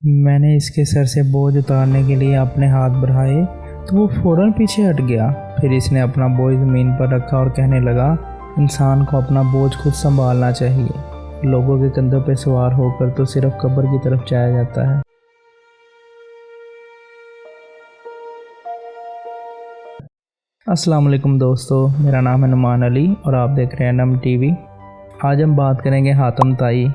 میں نے اس کے سر سے بوجھ اتارنے کے لیے اپنے ہاتھ بڑھائے تو وہ فوراً پیچھے ہٹ گیا۔ پھر اس نے اپنا بوجھ زمین پر رکھا اور کہنے لگا، انسان کو اپنا بوجھ خود سنبھالنا چاہیے۔ لوگوں کے کندھوں پہ سوار ہو کر تو صرف قبر کی طرف جایا جاتا ہے۔ السلام علیکم دوستو، میرا نام ہے نعمان علی اور آپ دیکھ رہے ہیں نم ٹی وی۔ آج ہم بات کریں گے حاتم طائی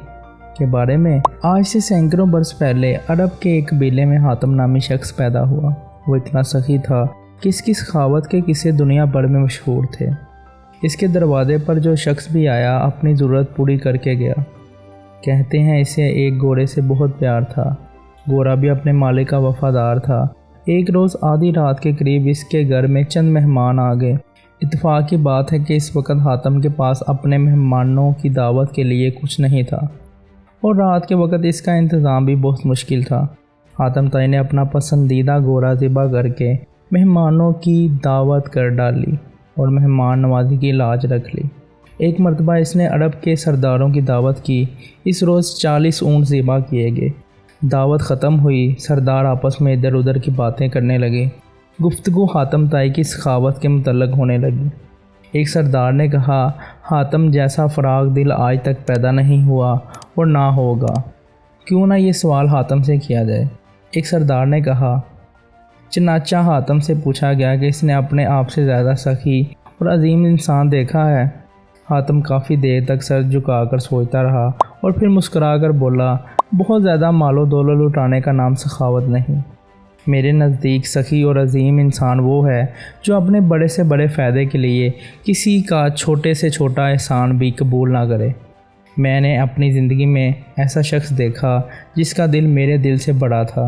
کے بارے میں۔ آج سے سینکڑوں برس پہلے عرب کے ایک قبیلے میں حاتم نامی شخص پیدا ہوا۔ وہ اتنا سخی تھا کہ اس کی سخاوت کے قصے دنیا بھر میں مشہور تھے۔ اس کے دروازے پر جو شخص بھی آیا اپنی ضرورت پوری کر کے گیا۔ کہتے ہیں اسے ایک گھوڑے سے بہت پیار تھا۔ گھوڑا بھی اپنے مالک کا وفادار تھا۔ ایک روز آدھی رات کے قریب اس کے گھر میں چند مہمان آ گئے۔ اتفاق کی بات ہے کہ اس وقت حاتم کے پاس اپنے مہمانوں کی دعوت کے لیے کچھ نہیں تھا اور رات کے وقت اس کا انتظام بھی بہت مشکل تھا۔ حاتم طائی نے اپنا پسندیدہ گھوڑا ذبح کر کے مہمانوں کی دعوت کر ڈالی اور مہمان نوازی کی لاج رکھ لی۔ ایک مرتبہ اس نے عرب کے سرداروں کی دعوت کی۔ اس روز 40 اونٹ ذبح کیے گئے۔ دعوت ختم ہوئی، سردار آپس میں ادھر ادھر کی باتیں کرنے لگے۔ گفتگو حاتم طائی کی سخاوت کے متعلق ہونے لگی۔ ایک سردار نے کہا، حاتم جیسا فراخ دل آج تک پیدا نہیں ہوا اور نہ ہوگا، کیوں نہ یہ سوال حاتم سے کیا جائے۔ ایک سردار نے کہا۔ چنانچہ حاتم سے پوچھا گیا کہ اس نے اپنے آپ سے زیادہ سخی اور عظیم انسان دیکھا ہے؟ حاتم کافی دیر تک سر جھکا کر سوچتا رہا اور پھر مسکرا کر بولا، بہت زیادہ مال و دولت لٹانے کا نام سخاوت نہیں۔ میرے نزدیک سخی اور عظیم انسان وہ ہے جو اپنے بڑے سے بڑے فائدے کے لیے کسی کا چھوٹے سے چھوٹا احسان بھی قبول نہ کرے۔ میں نے اپنی زندگی میں ایسا شخص دیکھا جس کا دل میرے دل سے بڑا تھا۔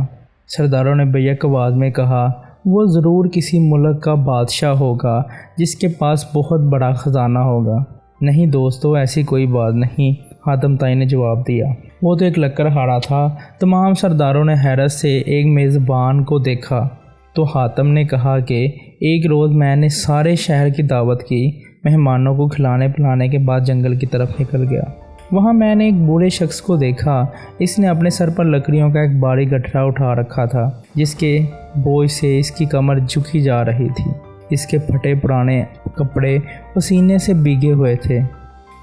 سرداروں نے بیک آواز میں کہا، وہ ضرور کسی ملک کا بادشاہ ہوگا جس کے پاس بہت بڑا خزانہ ہوگا۔ نہیں دوستو، ایسی کوئی بات نہیں، حاتم طائی نے جواب دیا۔ وہ تو ایک لکڑہارا تھا۔ تمام سرداروں نے حیرت سے ایک میزبان کو دیکھا تو حاتم نے کہا کہ ایک روز میں نے سارے شہر کی دعوت کی۔ مہمانوں کو کھلانے پلانے کے بعد جنگل کی طرف نکل گیا۔ وہاں میں نے ایک بوڑھے شخص کو دیکھا۔ اس نے اپنے سر پر لکڑیوں کا ایک بھاری گٹھرا اٹھا رکھا تھا جس کے بوجھ سے اس کی کمر جھکی جا رہی تھی۔ اس کے پھٹے پرانے کپڑے پسینے سے بھیگے ہوئے تھے۔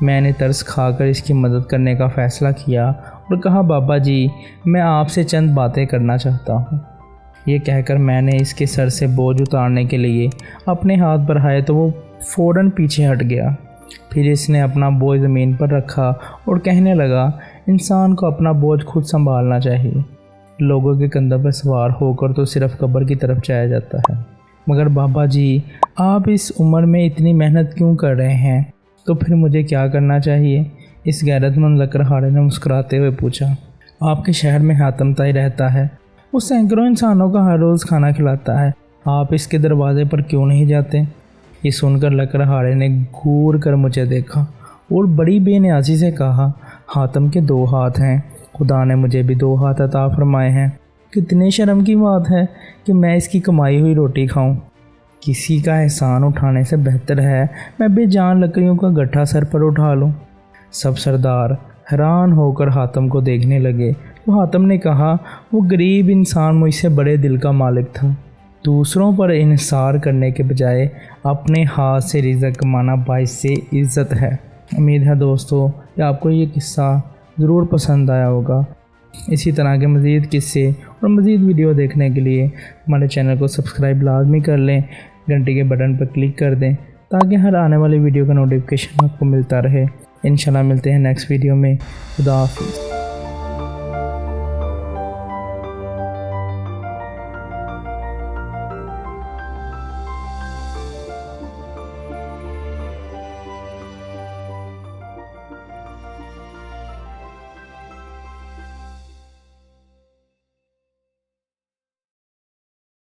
میں نے ترس کھا کر اس کی مدد کرنے کا فیصلہ کیا اور کہا، بابا جی، میں آپ سے چند باتیں کرنا چاہتا ہوں۔ یہ کہہ کر میں نے اس کے سر سے بوجھ اتارنے کے لیے اپنے ہاتھ بڑھائے تو وہ فوراً پیچھے ہٹ گیا۔ پھر اس نے اپنا بوجھ زمین پر رکھا اور کہنے لگا، انسان کو اپنا بوجھ خود سنبھالنا چاہیے۔ لوگوں کے کندھوں پر سوار ہو کر تو صرف قبر کی طرف جایا جاتا ہے۔ مگر بابا جی، آپ اس عمر میں اتنی محنت کیوں کر رہے ہیں؟ تو پھر مجھے کیا کرنا چاہیے؟ اس غیرت مند لکڑہارے نے مسکراتے ہوئے پوچھا۔ آپ کے شہر میں حاتم طائی رہتا ہے۔ وہ سینکڑوں انسانوں کا ہر روز کھانا کھلاتا ہے۔ آپ اس کے دروازے پر کیوں نہیں جاتے؟ یہ سن کر لکڑہارے نے گھور کر مجھے دیکھا اور بڑی بے نیازی سے کہا، حاتم کے 2 ہاتھ ہیں، خدا نے مجھے بھی 2 ہاتھ عطا فرمائے ہیں۔ کتنے شرم کی بات ہے کہ میں اس کی کمائی ہوئی روٹی کھاؤں۔ کسی کا احسان اٹھانے سے بہتر ہے میں بے جان لکڑیوں کا گٹھا سر پر اٹھا لوں۔ سب سردار حیران ہو کر حاتم کو دیکھنے لگے تو حاتم نے کہا، وہ غریب انسان مجھ سے بڑے دل کا مالک تھا۔ دوسروں پر انحصار کرنے کے بجائے اپنے ہاتھ سے رزق کمانا باعث سے عزت ہے۔ امید ہے دوستو کہ آپ کو یہ قصہ ضرور پسند آیا ہوگا۔ اسی طرح کے مزید قصے اور مزید ویڈیو دیکھنے کے لیے ہمارے چینل کو سبسکرائب لازمی کر لیں، گھنٹی کے بٹن پر کلک کر دیں تاکہ ہر آنے والی ویڈیو کا نوٹیفیکیشن آپ کو ملتا رہے۔ انشاءاللہ ملتے ہیں نیکسٹ ویڈیو میں۔ خدا حافظ۔